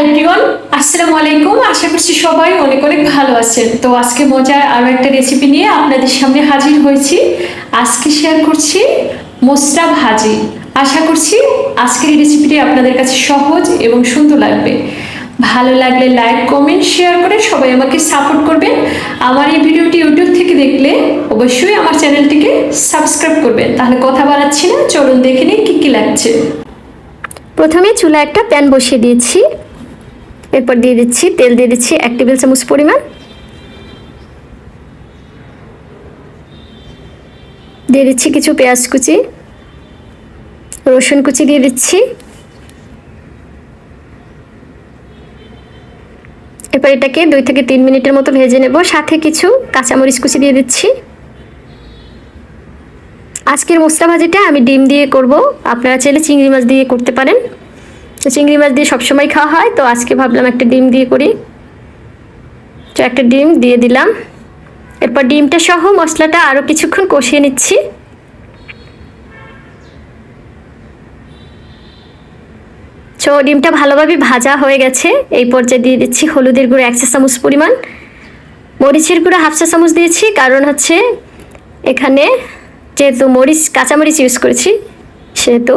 Everyone, আসসালামু আলাইকুম। আশা করছি সবাই অনেক অনেক ভালো আছেন। তো আজকে মজার আরও একটা রেসিপি নিয়ে আপনাদের সামনে হাজির হয়েছি। আজকে শেয়ার করছি মোচড়া ভাজি। আশা করছি আজকের এই রেসিপিটি আপনাদের কাছে সহজ এবং সুন্দর লাগবে। ভালো লাগলে লাইক, কমেন্ট, শেয়ার করে সবাই আমাকে সাপোর্ট করবেন। আমার এই ভিডিওটি ইউটিউব থেকে দেখলে অবশ্যই আমার চ্যানেলটিকে সাবস্ক্রাইব করবেন। তাহলে কথা বাড়াচ্ছি না, চলুন দেখে নিই কী কী লাগছে। প্রথমে চুলা একটা প্যান বসিয়ে দিয়েছি, এরপর দিয়ে দিচ্ছি তেল, দিয়ে দিচ্ছি 1 টেবিল চামচ পরিমাণ, দিয়ে দিচ্ছি কিছু পেঁয়াজ কুচি, রসুন কুচি দিয়ে দিচ্ছি। এরপর এটাকে 2 থেকে 3 মিনিটের মতো ভেজে নেব। সাথে কিছু কাঁচামরিচ কুচি দিয়ে দিচ্ছি। আজকের মোচড়া ভাজিটা আমি ডিম দিয়ে করব, আপনারা চাইলে চিংড়ি মাছ দিয়ে করতে পারেন। তো চিংড়ি মাছ দিয়ে সবসময় খাওয়া হয়, তো আজকে ভাবলাম একটা ডিম দিয়ে করি। তো একটা ডিম দিয়ে দিলাম। এরপর ডিমটা সহ মশলাটা আরও কিছুক্ষণ কষিয়ে নিচ্ছি। তো ডিমটা ভালোভাবে ভাজা হয়ে গেছে। এই পর্যায়ে দিয়ে দিচ্ছি হলুদের গুঁড়ো 1 চা চামচ পরিমাণ, মরিচের গুঁড়ো 1/2 চা চামচ দিয়েছি, কারণ হচ্ছে এখানে যেহেতু কাঁচামরিচ ইউজ করেছি সেহেতু,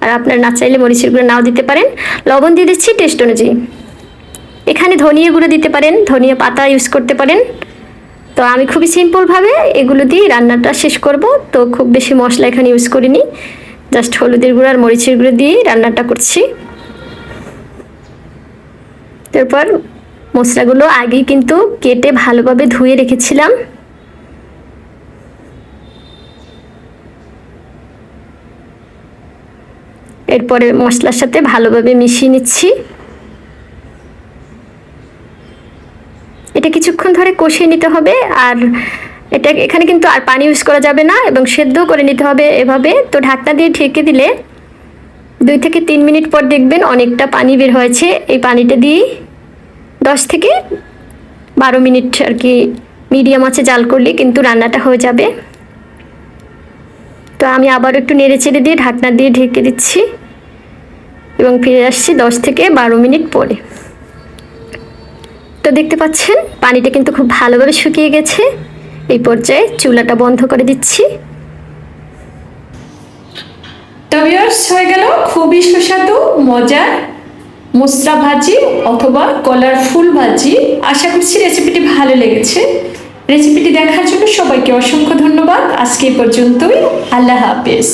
আর আপনার না চাইলে মরিচের গুঁড়ো নাও দিতে পারেন। লবণ দিয়ে দিচ্ছি টেস্ট অনুযায়ী। এখানে ধনিয়া গুঁড়ো দিতে পারেন, ধনিয়া পাতা ইউজ করতে পারেন। তো আমি খুবই সিম্পলভাবে এগুলো দিয়ে রান্নাটা শেষ করব, তো খুব বেশি মশলা এখানে ইউজ করিনি, জাস্ট হলুদের গুঁড়ো আর মরিচের গুঁড়ো দিয়েই রান্নাটা করছি। তারপর মশলাগুলো আগেই কিন্তু কেটে ভালোভাবে ধুয়ে রেখেছিলাম। এরপরে মশলার সাথে ভালোভাবে মিশিয়ে নিচ্ছি। এটা কিছুক্ষণ ধরে কষিয়ে নিতে হবে, আর এখানে কিন্তু আর পানি ইউজ করা যাবে না এবং সেদ্ধ করে নিতে হবে এভাবে। তো ঢাকনা দিয়ে ঢেকে দিলে 2 থেকে 3 মিনিট পর দেখবেন অনেকটা পানি বের হয়েছে। এই পানিটা দিয়ে 10 থেকে 12 মিনিট আর কি মিডিয়াম আঁচে জাল করলে কিন্তু রান্নাটা হয়ে যাবে। তো আমি আবার একটু নেড়ে চেড়ে দিয়ে ঢাকনা দিয়ে ঢেকে দিচ্ছি এবং ফিরে আসছি 10 থেকে 12 মিনিট পরে। তো দেখতে পাচ্ছেন পানিটা কিন্তু খুব ভালোভাবে শুকিয়ে গেছে। এই পর্যায়ে চুলাটা বন্ধ করে দিচ্ছি। তো ভিউয়ার্স, হয়ে গেল খুবই সুস্বাদু মজার মোচড়া ভাজি অথবা কলার ফুল ভাজি। আশা করছি রেসিপিটি ভালো লেগেছে। রেসিপিটি দেখার জন্য সবাইকে অসংখ্য ধন্যবাদ। আজকে এই পর্যন্তই। আল্লাহ হাফেজ।